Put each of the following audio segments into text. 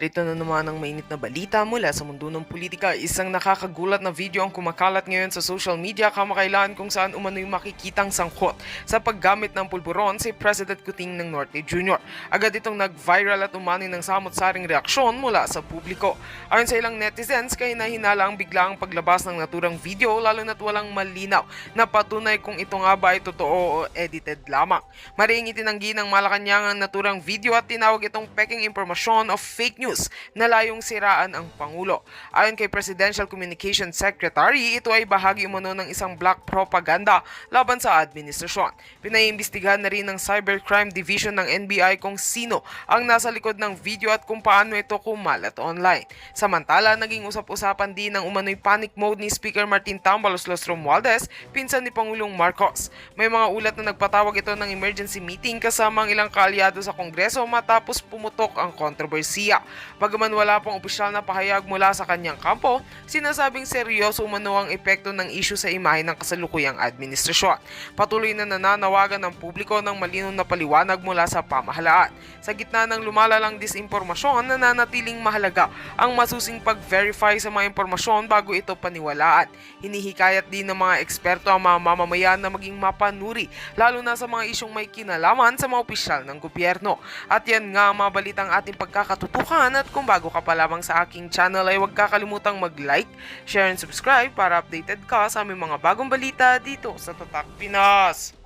Rito na naman ang mainit na balita mula sa mundo ng politika. Isang nakakagulat na video ang kumakalat ngayon sa social media kamakailan kung saan umano'y makikitang sangkot sa paggamit ng pulburon si President Kuting ng Norte Jr. Agad itong nag-viral at umani ng samot-saring reaksyon mula sa publiko. Ayon sa ilang netizens, kahina-hinala ang biglaang paglabas ng naturang video lalo na't walang malinaw na patunay kung ito nga ba ay totoo o edited lamang. Mariing itinanggi ng Malacanang ang naturang video at tinawag itong peking impormasyon of fake news na layong siraan ang Pangulo. Ayon kay Presidential Communications Secretary, ito ay bahagi umano ng isang black propaganda laban sa administrasyon. Pinaiimbestigahan na rin ng Cybercrime Division ng NBI kung sino ang nasa likod ng video at kung paano ito kumalat online. Samantala, naging usap-usapan din ng umano'y panic mode ni Speaker Martin Tambaloslos Romualdez, pinsan ni Pangulong Marcos. May mga ulat na nagpatawag ito ng emergency meeting kasama ang ilang kaalyado sa Kongreso matapos pumutok ang kontrobersiya. Bagaman wala pang opisyal na pahayag mula sa kanyang kampo, sinasabing seryoso umano ang epekto ng issue sa imahe ng kasalukuyang administrasyon. Patuloy na nananawagan ng publiko ng malinaw na paliwanag mula sa pamahalaan. Sa gitna ng lumalalang disinformasyon, nananatiling mahalaga ang masusing pag-verify sa mga impormasyon bago ito paniwalaan. Hinihikayat din ng mga eksperto ang mga mamamayan na maging mapanuri, lalo na sa mga isyong may kinalaman sa mga opisyal ng gobyerno. At yan nga ang mga balitang ating pagkakatutukan, at kung bago ka pa lamang sa aking channel ay huwag kakalimutang mag-like, share and subscribe para updated ka sa aming mga bagong balita dito sa Tatak Pinas.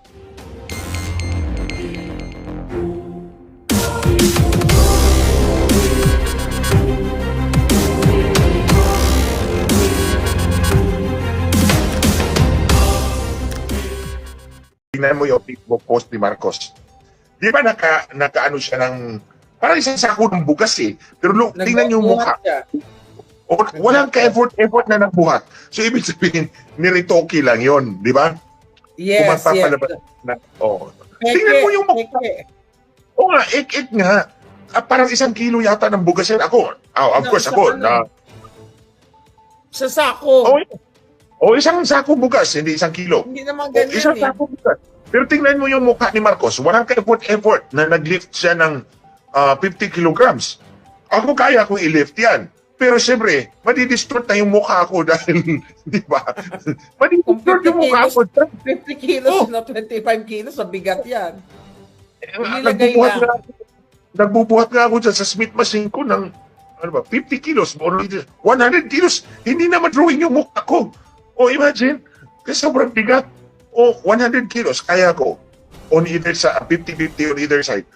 Tingnan mo yung Facebook post ni Marcos. Di ba nakaano siya ng parang isang sako ng bugas eh. Pero tingnan yung mukha. Walang ka-effort na nagbuhat. So ibig sabihin, niritoki lang yon, di ba? Yes, yes. Tingnan mo yung mukha. Oo nga, ik nga. Parang 1 kilo yata ng bugas yan. Ako, of course ako. Sa sako. Isang sako bugas, hindi 1 kilo. Hindi naman ganyan isang sako bugas. Pero tingnan mo yung mukha ni Marcos. Walang ka-effort na nag-lift siya ng 50 kilograms. Ako kaya kong i-lift yan. Pero siyempre, madidistort na yung mukha ko dahil, di ba? Madidistort yung mukha ko. 50 kilos na 25 kilos, sa bigat yan. Nagbubuhat nga ako dyan sa Smith machine ko ng 50 kilos, 100 kilos. Hindi na ma-drawing yung mukha ko. Imagine, kasi sobrang bigat. 100 kilos, kaya ko. On either sa 50-50 on either side.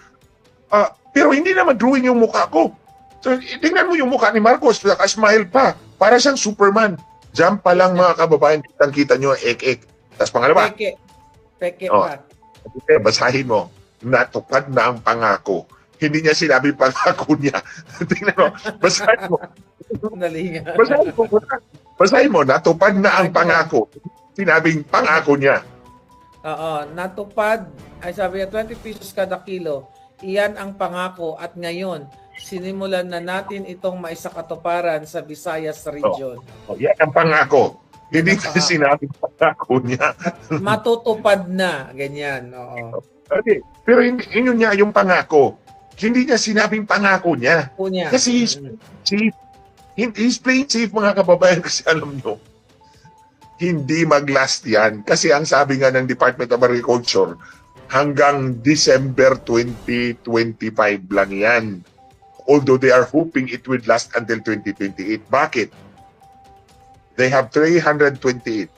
Pero hindi na ma-drawing yung mukha ko. So, tingnan mo yung mukha ni Marcos, naka-smile pa. Para siyang Superman. Diyan pa lang mga kababayan, kitang-kita nyo, ek-ek. Tapos pangalawa. Peke pa. Basahin mo, natupad na ang pangako. Hindi niya sinabi pangako niya. Tingnan mo, basahin mo. Basahin mo, natupad na ang pangako. Sinabing pangako niya. Oo, natupad. Ay sabi niya, 20 pesos kada kilo. Iyan ang pangako at ngayon, sinimulan na natin itong maisakatuparan sa Visayas region. Yan ang pangako. Hindi kasi sinabi pangako niya. Matutupad na, ganyan. Oo. Okay. Pero yun niya yung pangako. Hindi niya sinabing pangako niya. Kasi he's playing safe, mga kababayan, kasi alam nyo, hindi mag-last yan. Kasi ang sabi nga ng Department of Agriculture, hanggang December 2025 lang yan. Although they are hoping it will last until 2028. Bakit? They have 328,000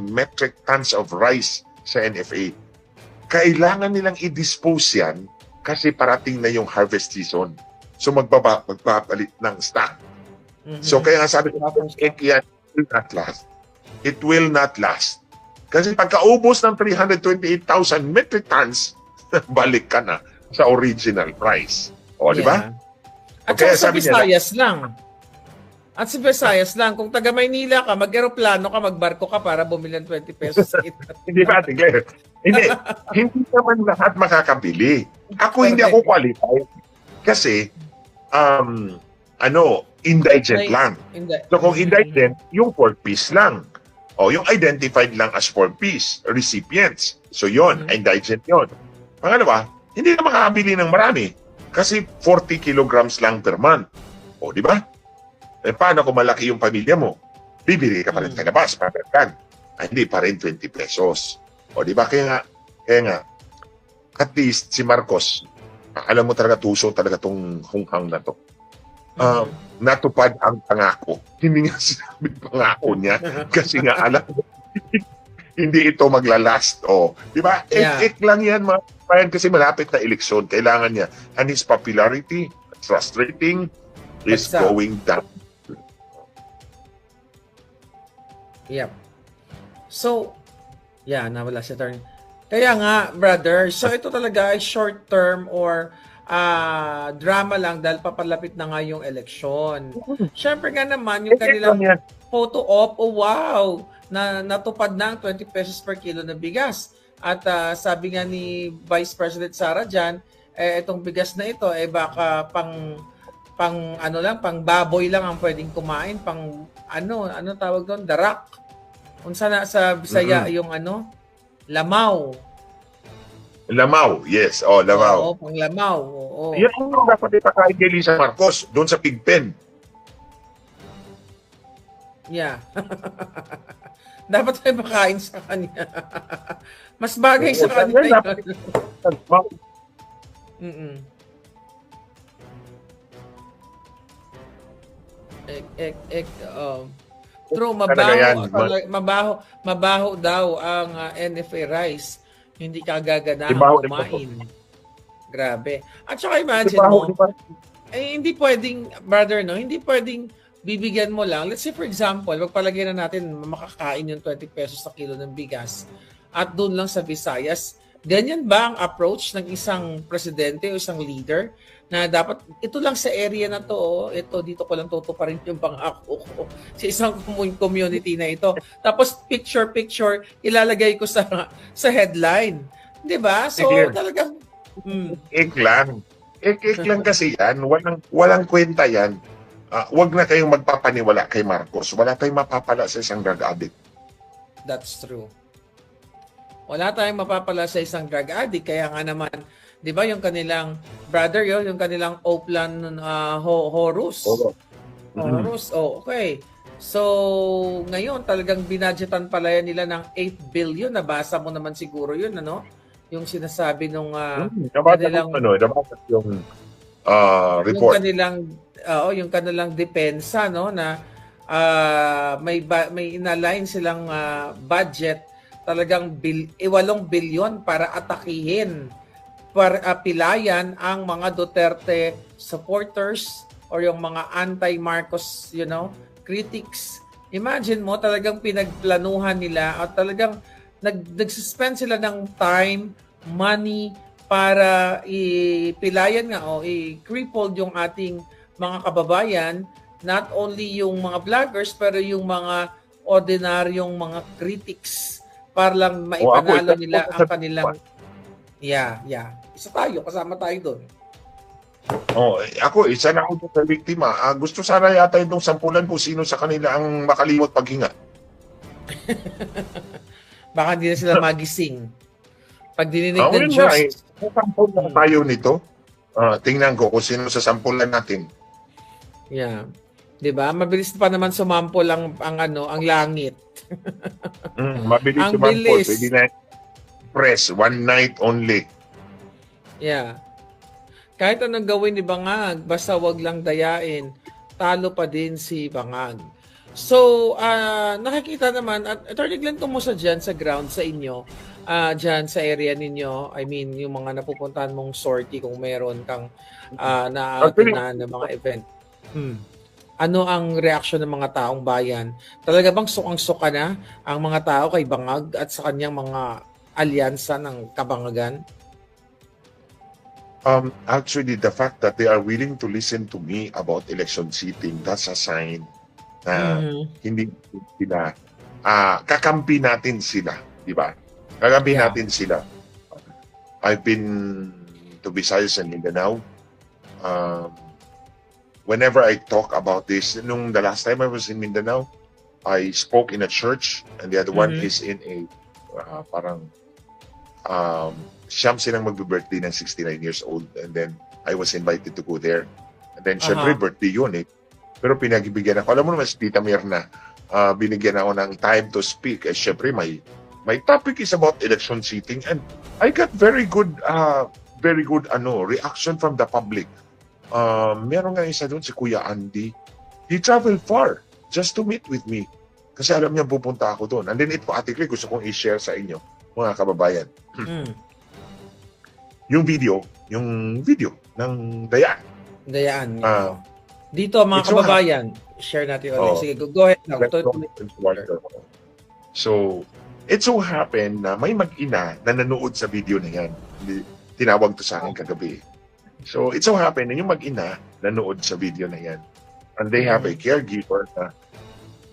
metric tons of rice sa NFA. Kailangan nilang i-dispose yan kasi parating na yung harvest season. So magpapalit ng stock. So kaya nga sabi ko, yan will not last. It will not last. Kasi pagkaubos ng 328,000 metric tons, balik ka na sa original price. Di ba? At saka sa Visayas lang. At sa Visayas lang, kung taga Maynila ka, mag-aeroplano ka, magbarko ka para bumili ng 20 pesos. Hindi ba, Tigler? Hindi naman lahat makakabili. Hindi ako qualified. Kasi, indigent lang. So kung indigent, yung 4 piece lang. Yung identified lang as 4 piece recipients. So yon, indigent yon. Pangalawa, hindi na makakabili ng marami. Kasi 40 kilograms lang per month. O, di ba? Eh, paano kung malaki yung pamilya mo? Bibili ka pa rin sa labas, pagkakag. Hindi pa rin 20 pesos. O, di ba? Kaya nga, at least si Marcos, alam mo talaga tuso talaga tong hunghang na to. Natupad ang pangako. Hindi nga sinabi pangako niya kasi nga alam hindi ito maglalast. O, di ba? Ek lang yan, mga kabayan, kasi malapit na eleksyon. Kailangan niya. And his popularity, trust rating, is going down. Yep. So, nawala si attorney. Kaya nga, brother, so ito talaga ay short term or drama lang dahil papalapit na nga yung eleksyon. Siyempre nga naman, yung kanilang photo op, oh wow, na natupad na ang 20 pesos per kilo na bigas. At sabi nga ni Vice President Sara dyan, itong bigas na ito, baka pang baboy lang ang pwedeng kumain, pang ano tawag doon, darak. Unsa na sa Bisaya yung lamaw. Lamaw, yes. Oh, lamaw. Oo, pang lamaw. Oo. Yan ang dapat ipakain kay Lisa Marcos doon sa pigpen. Yeah. Dapat tayo makain sa kanya. Mas bagay sa kanya yun. True, mabaho daw ang NFA rice. Hindi ka gaganahan kumain. Grabe. At saka imagine mo, hindi pwedeng, brother, no? Hindi pwedeng bibigyan mo lang. Let's say for example, magpalagay na natin makakain yung 20 pesos sa kilo ng bigas at doon lang sa Visayas. Ganyan ba ang approach ng isang presidente o isang leader na dapat ito lang sa area na to, ito dito ko lang tutuparin yung pangako ko sa isang community na ito. Tapos picture ilalagay ko sa headline. 'Di ba? So talagang ek lang kasi yan, walang kwenta yan. Wag na kayong magpapaniwala kay Marcos. Wala tayong mapapala sa isang drug addict. That's true. Wala tayong mapapala sa isang drug addict. Kaya nga naman, di ba yung kanilang brother yung kanilang Oplan Horus. Horus, okay. So, ngayon talagang binadgetan pala yan nila ng 8 billion. Nabasa mo naman siguro yun, ano? Yung sinasabi nung kanilang... Nabasa yung report. Yung kanilang depensa, no, na may inalign silang budget talagang 8 bilyon para atakihin, para pilayan ang mga Duterte supporters or yung mga anti-Marcos, critics. Imagine mo, talagang pinagplanuhan nila at talagang nag-suspend sila ng time, money para ipilayan nga o i-cripple yung ating mga kababayan, not only yung mga vloggers pero yung mga ordinaryong mga critics para lang maipanalo nila ang kanilang isa tayo, kasama tayo doon. Ako, isa na ako sa biktima. Gusto sana yata itong sampulan kung sino sa kanila ang makalimot paghinga. Baka hindi na sila magising. Pag dininig ng Diyos. Sampul na tayo nito. Tingnan ko kung sino sa sampulan natin. Yeah. 'Di ba? Mabilis pa naman sumampol ang langit. Mabilis ang sumampol. bilis. Pwede na press one night only. Yeah. Kahit anong gawin ni Bangag, basta wag lang dayain, talo pa din si Bangag. So, nakikita naman, at Attorney Glenn, kumusta dyan sa ground sa inyo, dyan sa area ninyo, I mean, yung mga napupuntahan mong sortie kung meron kang na mga event. Ano ang reaksyon ng mga taong bayan? Talaga bang sukang-suka na ang mga tao kay Bangag at sa kanyang mga alyansa ng kabangagan? Actually, the fact that they are willing to listen to me about election cheating, that's a sign na hindi sila, kakampi natin sila, di ba? Kakampi natin sila. I've been to Visayas and Mindanao. Whenever I talk about this, the last time I was in Mindanao, I spoke in a church, and the other one is in a siyam silang magbe-birthday ng 69 years old, and then I was invited to go there. And then, syempre, birthday yun eh. Pero pinagbigyan ako. Alam mo naman, si Tita Mirna, binigyan ako ng time to speak. Eh, syempre, my topic is about election seating. And I got very good reaction from the public. Meron nga isa doon, si Kuya Andy. He traveled far just to meet with me. Kasi alam niya pupunta ako doon. And then ito, Ate Clay, gusto kong i-share sa inyo, mga kababayan. Yung video ng Dayaan. Dayaan. Dito, mga kababayan, share natin ulit. Sige, go ahead now. So, it so happened na may mag-ina na nanood sa video na yan. Tinawag to sa akin kagabi. So, it so happened na yung mag-ina nanood sa video na yan. And they have a caregiver na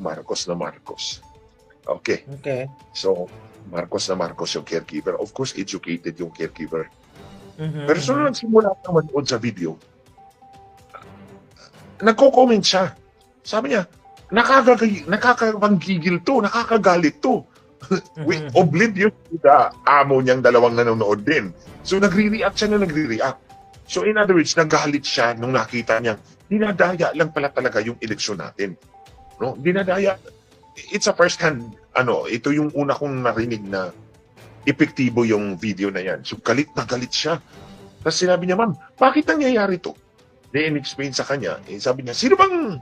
Marcos na Marcos. Okay. So, Marcos na Marcos yung caregiver. Of course, educated yung caregiver. Pero so nung simula na manood sa video, nagko-comment siya. Sabi niya, nakakapanggigil to, nakakagalit to. Oblivious to the amo niyang dalawang nanonood din. So nagre-react siya na nagre-react. So in other words, nagalit siya nung nakita niya, dinadaya lang pala talaga yung eleksyon natin. No? Dinadaya. It's a first hand, ito yung una kong narinig na epektibo yung video na yan. So galit na galit siya. Tapos sinabi niya, ma'am, bakit nangyayari to? Then explain sa kanya, sabi niya, sino bang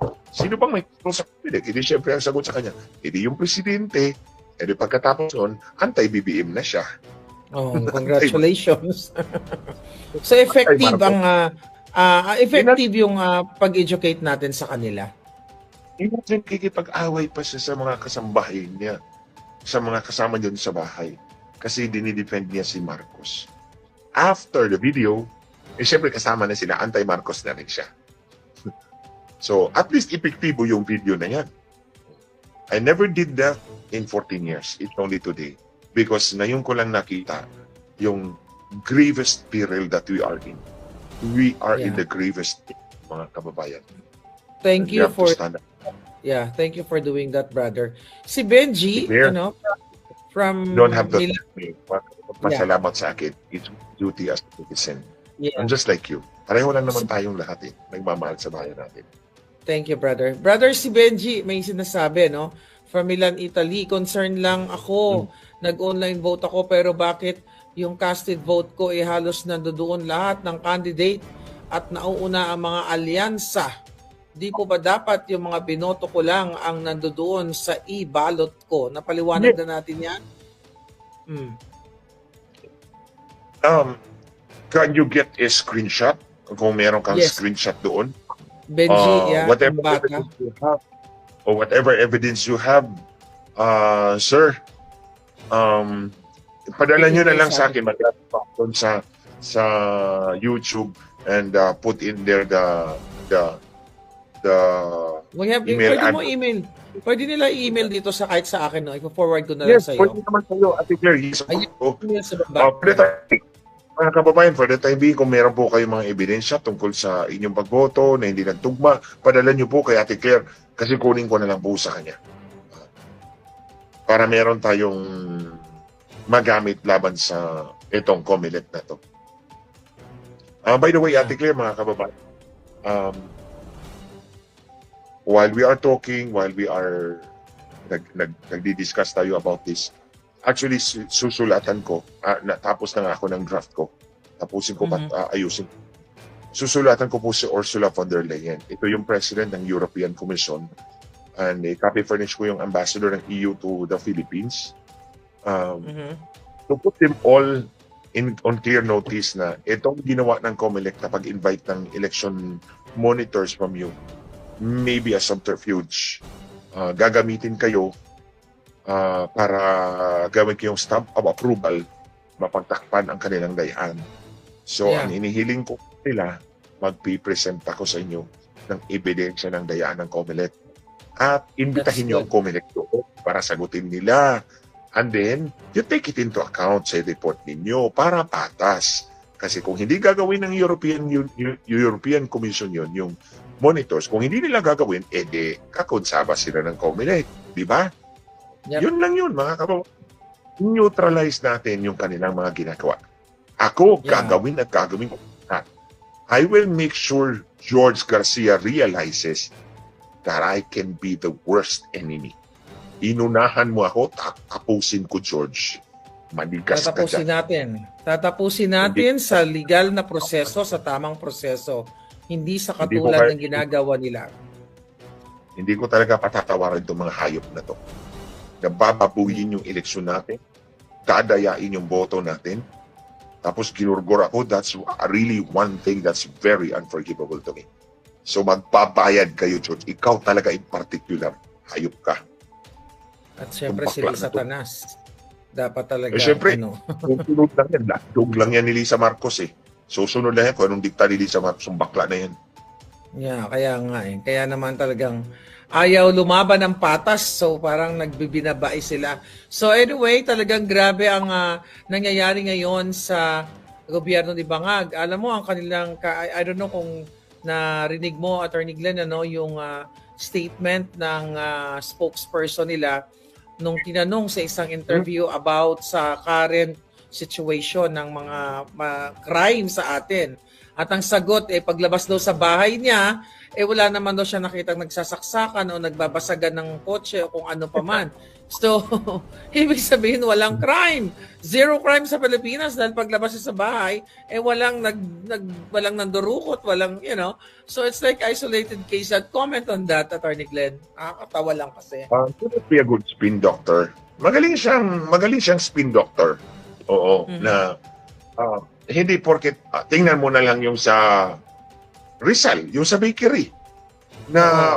may control sa Comelec? Hindi syempre ang sagot sa kanya, hindi yung presidente. Edi pagkatapos nun, anti-BBM na siya. Oh, congratulations. So effective effective yung pag-educate natin sa kanila. Imagine kikipag-away pa siya sa mga kasambahay niya, sa mga kasama niya sa bahay. Kasi dinidefend niya si Marcos. After the video, siyempre kasama na sila, anti-Marcos na rin siya. So, at least epektibo yung video na yan. I never did that in 14 years. It's only today. Because ngayon ko lang nakita yung gravest peril that we are in. We are in the gravest, mga kababayan. Thank you for doing that, brother. Si Benji, from don't have the pasalamat sa akin. It's duty as a citizen. I'm just like you. Pareho lang naman tayong lahat nagmamahal sa bayan natin. Thank you, brother. Brother, si Benji, may sinasabi, no? From Milan, Italy, concern lang ako. Nag-online vote ako, pero bakit yung casted vote ko halos nandoon lahat ng candidate at nauuna ang mga alyansa? Di po ba dapat yung mga binoto ko lang ang nandoon sa e-ballot ko? Napaliwanag na natin yan? Can you get a screenshot? Kung meron kang screenshot doon? Benji, whatever evidence you have, sir, padala nyo na lang sa akin. Doon sa YouTube and put in there the email. Pwede nila i-email dito sa kahit sa akin, no? I-forward ko na lang sa iyo. Pwede naman sa iyo, Ate Claire. Mga kababayan, for the time being, kung meron po kayong mga ebidensya tungkol sa inyong pagboto na hindi nagtugma, padala nyo po kay Ate Claire kasi kunin ko na lang po sa kanya. Para meron tayong magamit laban sa itong Comelec na to. By the way, Ate Claire, mga kababayan, while we are talking, while we are nagdi-discuss tayo about this, actually susulatan ko, natapos na nga ako ng draft ko. Tapusin ko ayusin. Susulatan ko po si Ursula von der Leyen. Ito yung president ng European Commission. And copy furnish ko yung ambassador ng EU to the Philippines. To put them all on clear notice na itong ginawa ng Comelec na pag-invite ng election monitors from you, maybe a subterfuge. Gagamitin kayo para gawin kayong stamp of approval, mapagtakpan ang kanilang dayaan. So, ang inihiling ko nila, magpipresent ako sa inyo ng ebidensya ng dayaan ng Comelec. At imbitahin nyo ang Comelec doon para sagutin nila. And then, you take it into account sa report ninyo para patas. Kasi kung hindi gagawin ng European Commission yun, yung monitors, kung hindi nila gagawin, kakonsaba sila ng Comelec. Di ba? Yun lang yun, mga kababayan. Neutralize natin yung kanilang mga ginagawa. Ako, gagawin ko. I will make sure George Garcia realizes that I can be the worst enemy. Inunahan mo ako, tapusin ko, George. Manigas ka Tatapusin dyan. natin. Tatapusin natin sa legal na proseso, sa tamang proseso. Hindi sa Hindi ko katulad kaya- ng ginagawa nila. Hindi ko talaga patatawarin itong mga hayop na to. Nabababuyin yung eleksyon natin, dadayain yung boto natin, tapos ginurgor ako. That's really one thing that's very unforgivable to me. So magbabayad kayo, George. Ikaw talaga in particular, hayop ka. At syempre si Tumpakla na to. Satanas. Dapat talaga, Syempre, ano. susunod lang yan. Dog lang yan ni Lisa Marcos eh. Susunod lang yan kung anong dikta ni Lisa Marcos, yung bakla na yan. Yeah, kaya nga eh. Kaya naman talagang ayaw lumaban ng patas. So parang nagbibinabae sila. So anyway, talagang grabe ang nangyayari ngayon sa gobyerno ni Bangag. Alam mo, ang kanilang, I don't know kung narinig mo, Attorney Glenn, ano, yung statement ng spokesperson nila nung tinanong sa isang interview about sa current situation ng mga crime sa atin. At ang sagot, paglabas daw sa bahay niya, wala naman daw siya nakitang nagsasaksakan o nagbabasagan ng kotse o kung ano pa man. So, ibig sabihin, walang crime. Zero crime sa Pilipinas dahil paglabas niya sa bahay, walang walang nandurukot, walang, you know. So, it's like isolated case. At comment on that, Attorney Glenn. Nakakatawa lang kasi. Could it be a good spin doctor? Magaling siyang spin doctor. Oo, na hindi porket tingnan mo na lang yung sa Rizal, yung sa bakery na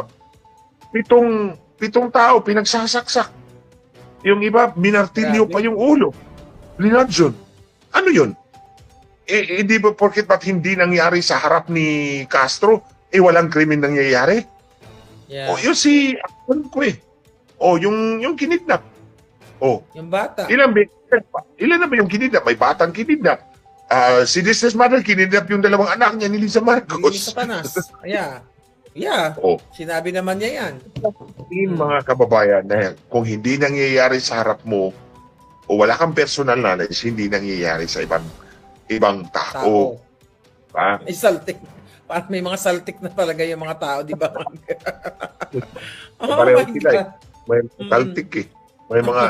pitong tao pinagsasaksak. Yung iba minartilyo Grabe. pa yung ulo. Linadyon. Ano yun? Di ba porket ba't hindi nangyari sa harap ni Castro, walang krimen nangyayari? Yeah. O yung si ano ko O yung kinidnap. O Yung bata. ilan na ba yung kinidnap? May batang kinidnap. Si Disney's mother, kinidnap yung dalawang anak niya ni Lisa Yung Marcos. Satanas. Yeah. Yeah. Oh, Sinabi naman niya yan. yung mga kababayan na kung hindi nangyayari sa harap mo o wala kang personal knowledge, hindi nangyayari sa ibang tao. Diba? May saltik. Parang may mga saltik na talaga yung mga tao, di ba? Pareho my sila God. May taltik May mga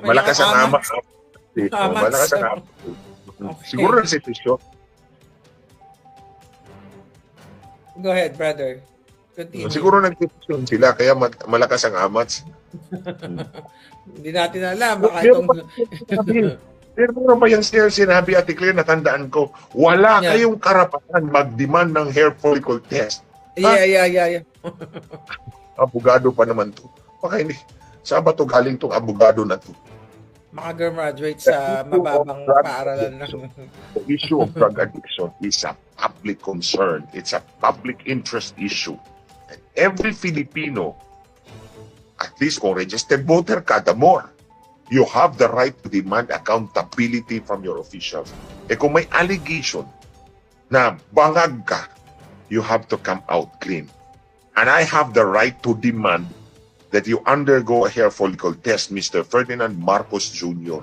malakas mga ang ama. amats. Malakas ang ama. Okay. Siguro na sitwasyon. Go ahead, brother. Continue. Siguro nag-sitwasyon sila kaya malakas ang amats. Hindi natin alam. Baka itong... Pero meron pa yung sinabi Ate Claire, natandaan ko, wala Yeah. kayong karapatan mag-demand ng hair follicle test. Yeah. Abogado pa naman to. Baka hindi. Saan ba to galing tong abogado na to? Maka-graduate sa mababang paaralan ng... The issue of drug addiction is a public concern. It's a public interest issue. And every Filipino, at least kung registered voter ka, the more, you have the right to demand accountability from your officials. Kung may allegation na bangag ka, you have to come out clean. And I have the right to demand that you undergo a hair follicle test, Mr. Ferdinand Marcos Jr.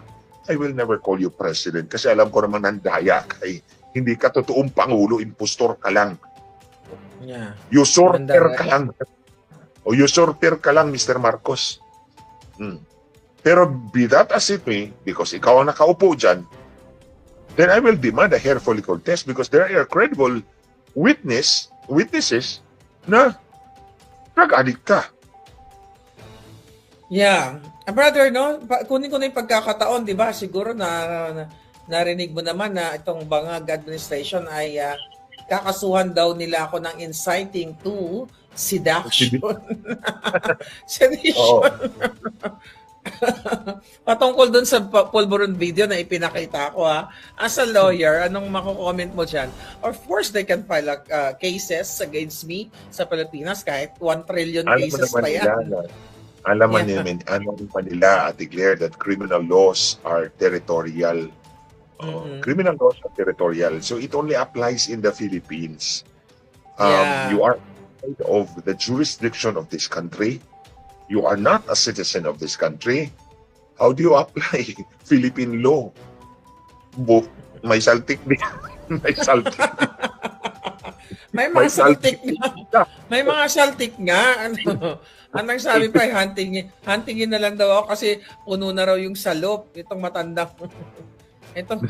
I will never call you president kasi alam ko naman nandaya kay hindi ka totoong pangulo, impostor ka lang. Yeah. Usurper ka lang. O usurper ka lang, Mr. Marcos. Pero be that as it may, because ikaw ang nakaupo dyan, then I will demand a hair follicle test because there are credible witnesses na drug addict ka. Yeah. Brother, no? Kunin ko na yung pagkakataon, di ba? Siguro narinig mo naman na itong Bangag administration ay kakasuhan daw nila ako ng inciting to seduction. Sedition. Patungkol dun sa Pulburon video na ipinakita ko as a lawyer, anong mako-comment mo dyan? Of course, they can file cases against me sa Pilipinas kahit 1 trillion cases pa yan. Alam naman nila, Ate Claire, that criminal laws are territorial. Criminal laws are territorial. So it only applies in the Philippines. You are outside of the jurisdiction of this country. You are not a citizen of this country. How do you apply Philippine law? May saltik din. May saltik. May mga saltik nga. May mga saltik nga. Ano, anong sabi pa, huntingin na lang daw ako kasi puno na raw yung salop. Itong matandang. Itong,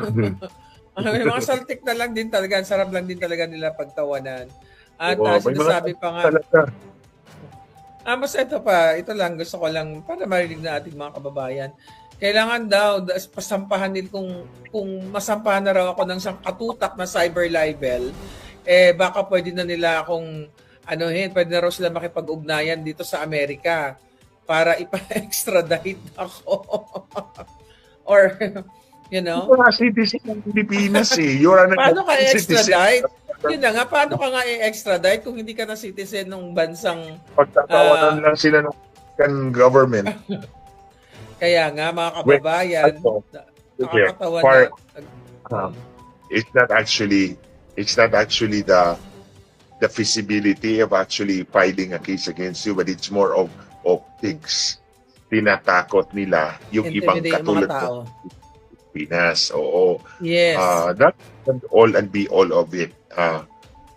may mga saltik na lang din talaga. Ang sarap lang din talaga nila pagtawanan. At sinasabi pa nga, mas ito lang, gusto ko lang, para marinig na ating mga kababayan. Kailangan daw, pasampahan nila kung masampahan na raw ako ng isang katutak na cyber libel, baka pwede na nila akong pwede na raw sila makipag-ugnayan dito sa Amerika para ipa-extradite ako. Or, Ito nga citizen ng Pilipinas eh. Paano ka i-extradite? Yun na nga, paano ka nga i-extradite kung hindi ka na citizen ng bansang... Pagtatawanan lang sila ng government. Kaya nga, mga kababayan, nakakatawa na... It's not actually the feasibility of actually filing a case against you, but it's more of optics. Tinatakot nila yung ibang katulad ng Pinas. Oo. Yes. That's all and be all of it.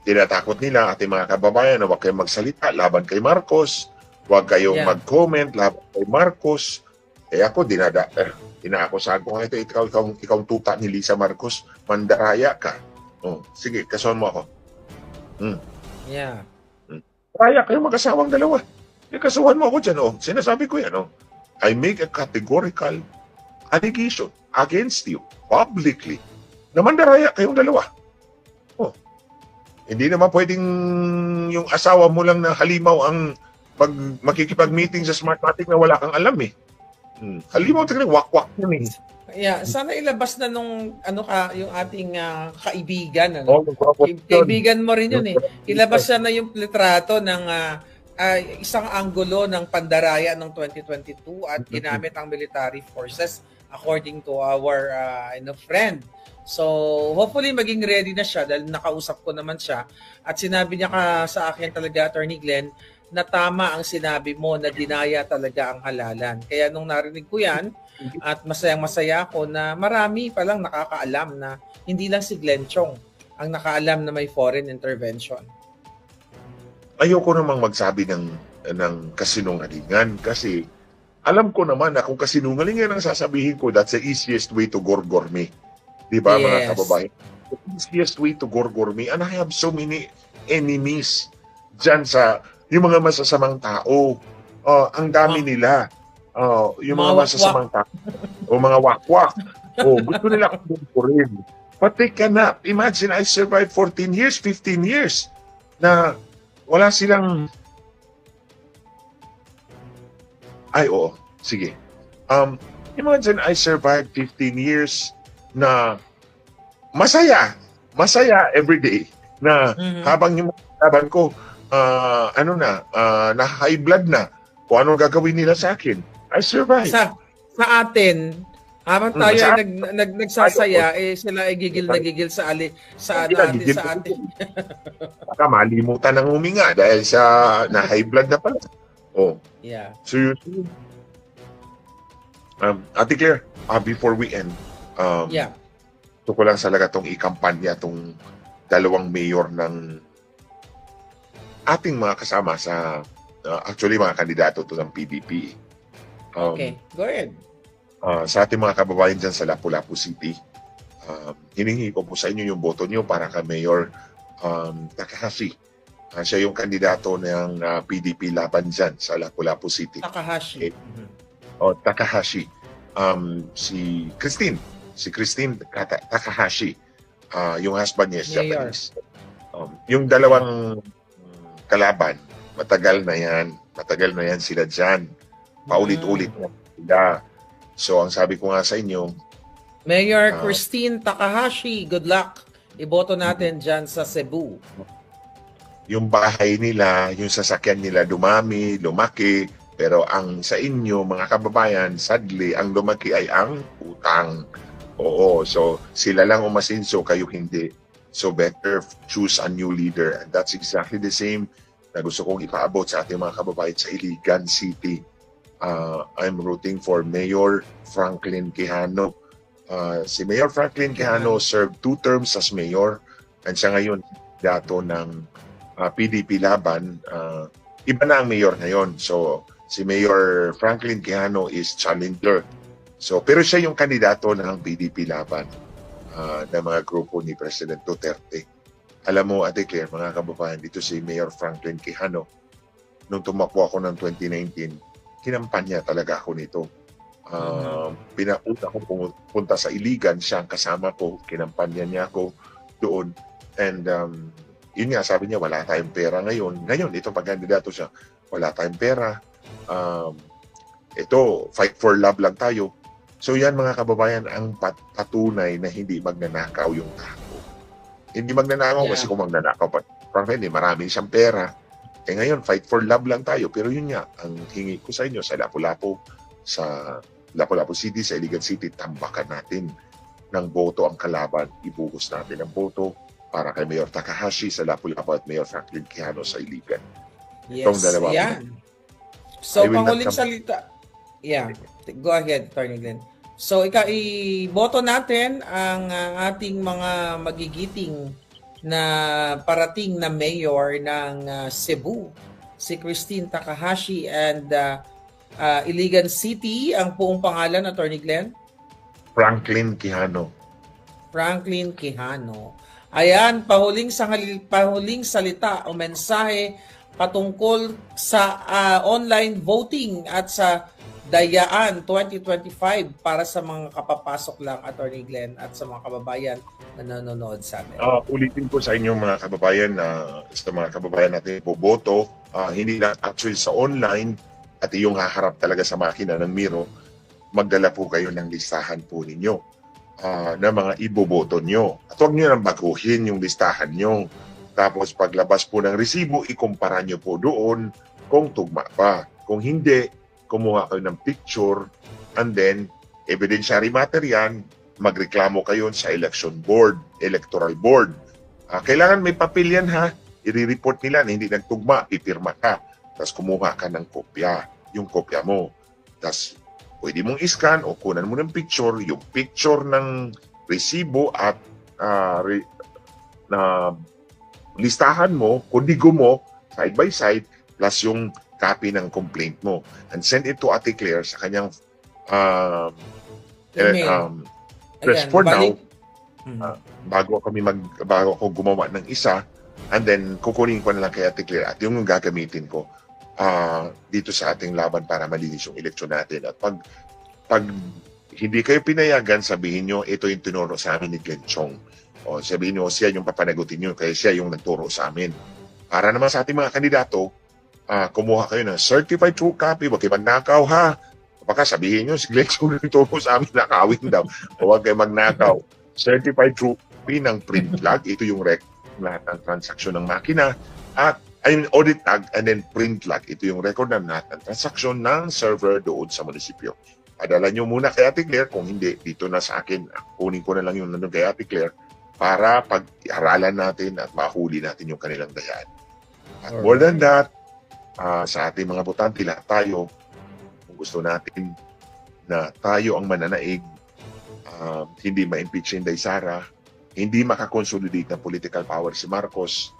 Tinatakot nila ating mga kababayan na huwag kayong magsalita laban kay Marcos, huwag kayong mag-comment laban kay Marcos. Ako, dinaakusahan ko nga ito, ikaw tuta ni Lisa Marcos, mandaraya ka. Sige, kasuhan mo ako. Yeah. Raya kayo mag-asawang dalawa. Kasuhan mo ako dyan. Sinasabi ko yan. I make a categorical allegation against you publicly na mandaraya kayong dalawa. Hindi naman pwedeng yung asawa mo lang na halimaw ang makikipag-meeting sa Smartmatic na wala kang alam eh. Halimaw talaga, wak-wak yun eh. Yeah, sana ilabas na nung yung ating kaibigan. Kaibigan mo rin yun eh. Ilabas na yung litrato ng isang anggulo ng pandaraya ng 2022 at ginamit ang military forces according to our friend. So, hopefully maging ready na siya dahil nakausap ko naman siya at sinabi niya sa akin talaga, Attorney Glenn, na tama ang sinabi mo na dinaya talaga ang halalan. Kaya nung narinig ko yan at masayang-masaya ako na marami palang nakakaalam na hindi lang si Glenn Chong ang nakaalam na may foreign intervention. Ayoko namang magsabi ng kasinungalingan kasi alam ko naman na kung kasinungalingan ang sasabihin ko, that's the easiest way to gorgor me. Di ba, mga kababayan? The easiest way to gorgor me, and I have so many enemies dyan sa yung mga masasamang tao. Ang dami nila. Yung mga masasamang tao. O mga wakwak. Gusto nila akong gorgorin. But they cannot. Imagine, I survived 14 years, 15 years na wala silang... Sige. Imagine, I survived 15 years na masaya every day na habang yung laban ko na high blood na kung anong gagawin nila sa akin, I survive. Sa atin, habang tayo ay nagsasaya, sila ay gigil na gigil sa atin. Baka malimutan ng huminga dahil sa na high blood na pala. Yeah. So yun. Ate Claire, before we end, ito ko lang talaga itong ikampanya itong dalawang mayor ng ating mga kasama sa actually mga kandidato to ng PDP. Okay, go ahead. Sa ating mga kababayan dyan sa Lapu-Lapu City, hiningi ko po sa inyo yung boto nyo para kay Mayor Takahashi. Siya yung kandidato ng PDP laban dyan sa Lapu-Lapu City. Takahashi. Takahashi. Si Christine Takahashi. Yung husband niya is Japanese. Yung dalawang kalaban, matagal na yan sila dyan. Paulit-ulit na sila. So, ang sabi ko nga sa inyo, Mayor Christine Takahashi, good luck. Iboto natin dyan sa Cebu. Yung bahay nila, yung sasakyan nila dumami, lumaki, pero ang sa inyo, mga kababayan, sadly, ang lumaki ay ang utang. So sila lang umasinso, kayo hindi. So better choose a new leader. And that's exactly the same na gusto kong ipaabot sa ating mga kababayan sa Iligan City. I'm rooting for Mayor Franklin Quijano. Si Mayor Franklin Quijano served 2 terms as mayor and siya ngayon dato ng PDP laban, iba na ang mayor ngayon. So, si Mayor Franklin Quijano is challenger. So, pero siya yung kandidato ng PDP laban ng mga grupo ni President Duterte. Alam mo, Ate Claire, mga kababayan, dito si Mayor Franklin Quijano, nung tumakbo ako ng 2019, kinampanya talaga ako nito. Pinauna ko pumunta sa Iligan, siya ang kasama ko, kinampanya niya ako doon. And yun nga, sabi niya, wala tayong pera ngayon. Ngayon, ito pag-kandidato siya, wala tayong pera. Ito, fight for love lang tayo. So yan mga kababayan, ang patunay na hindi magnanakaw yung tao. Hindi magnanakaw kasi kung magnanakaw pa, frankly, marami siyang pera. Ngayon, fight for love lang tayo. Pero yun nga, ang hingi ko sa inyo sa Lapu-Lapu City, sa Iligan City, tambakan natin ng boto ang kalaban. Ibuhos natin ang boto para kay Mayor Takahashi sa Lapu-Lapu at Mayor Franklin Quijano sa Iligan. Yes, Itong dalawa. yan. So, I will not panguling salita. Yeah, go ahead, Attorney Glenn. So, iboto natin ang ating mga magigiting na parating na mayor ng Cebu, si Christine Takahashi and Iligan City. Ang buong pangalan, Attorney Glenn? Franklin Quijano. Franklin Quijano. Ayan, pahuling salita o mensahe patungkol sa online voting at sa Dayaan 2025 para sa mga kapapasok lang, Attorney Glenn, at sa mga kababayan na nanonood sa amin. Ulitin ko sa inyo mga kababayan sa mga kababayan natin boboto, hindi lang actually sa online at yung haharap talaga sa makina ng Miro, magdala po kayo ng listahan po ninyo na mga iboboto nyo. At huwag nyo nang baguhin yung listahan nyo. Tapos paglabas po ng resibo, ikumpara nyo po doon kung tugma pa. Kung hindi, kumuha kayo ng picture and then evidentiary matter yan, magreklamo kayo sa electoral board. Kailangan may papel yan ha. I-report nila na hindi nagtugma, pipirma ka. Tapos kumuha ka ng kopya, yung kopya mo. Tapos pwede mong iscan o kunan mo ng picture, yung picture ng resibo at na listahan mo, kodigo mo, side by side, plus yung copy ng complaint mo. And send it to Ate Claire sa kanyang press for now. Bago ako gumawa ng isa, and then kukunin ko na lang kay Ate Claire at yung gagamitin ko dito sa ating laban para malinis yung eleksyon natin. At pag hindi kayo pinayagan, sabihin nyo, ito yung tinuro sa amin ni Glenn Chong. O sabihin nyo, siya yung papanagutin nyo, kaya siya yung nagturo sa amin. Para naman sa ating mga kandidato, kumuha kayo ng certified true copy, wag kayo magnakaw ha. Baka sabihin nyo, si Glenn Chong nagturo sa amin, nakawin daw. Huwag kayo magnakaw. Certified true copy ng print log, ito yung record lahat ng transaksyon ng makina, at audit tag and then print log, ito yung record ng lahat ng transaksyon ng server doon sa munisipyo. Padala nyo muna kay Ate Claire, kung hindi, dito na sa akin, kunin ko na lang yung nandun kay Ate Claire para pag-aralan natin at mahuli natin yung kanilang dayaan. At more than that, sa ating mga botante, lahat tayo, kung gusto natin na tayo ang mananaig, hindi ma-impeach si Inday Sara, hindi makakonsolidate ng political power si Marcos,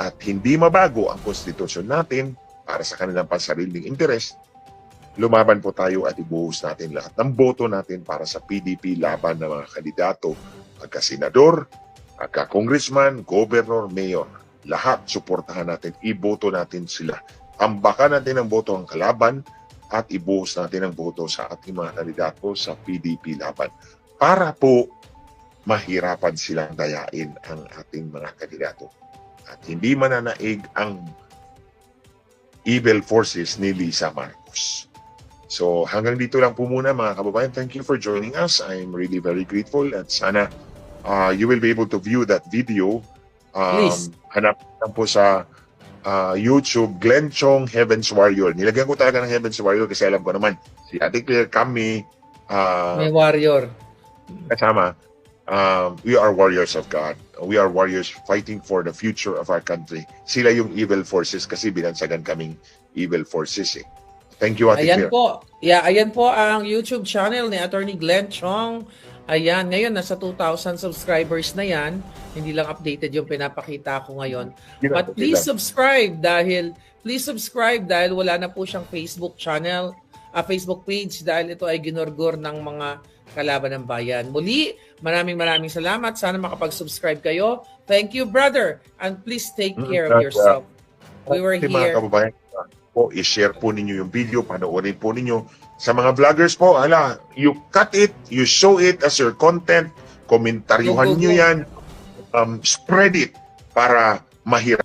at hindi mabago ang konstitusyon natin para sa kanilang pansariling interes, lumaban po tayo at ibuhos natin lahat ng boto natin para sa PDP laban ng mga kandidato, pagka-senador, pagka-congressman, governor, mayor. Lahat suportahan natin, iboto natin sila. Tambakan natin ang boto ang kalaban at ibuhos natin ang boto sa ating mga kandidato sa PDP laban. Para po mahirapan silang dayain ang ating mga kandidato. At hindi mananaig ang evil forces ni Lisa Marcos. So hanggang dito lang po muna mga kababayan. Thank you for joining us. I'm really very grateful at sana you will be able to view that video. Please. Hanap lang po sa YouTube, Glenn Chong Heaven's Warrior. Nilagyan ko talaga ng Heaven's Warrior kasi alam ko naman si Ate Claire, kami, may warrior. kasama, we are warriors of God. We are warriors fighting for the future of our country. Sila yung evil forces kasi binansagan kaming evil forces eh. Thank you, Ate Ayan Claire. po. Yeah, ayan po ang YouTube channel ni Attorney Glenn Chong. Ayan, ngayon nasa 2,000 subscribers na yan. Hindi lang updated yung pinapakita ko ngayon. But please subscribe dahil wala na po siyang Facebook channel, Facebook page dahil ito ay ginorgor ng mga kalaban ng bayan. Muli, maraming salamat. Sana makapag-subscribe kayo. Thank you, brother. And please take care of yourself. We were Mga here. kababayan po, i-share po ninyo yung video, panoorin po ninyo. Sa mga vloggers po, you cut it, you show it as your content, komentaryuhan nyo yan, spread it para mahirap.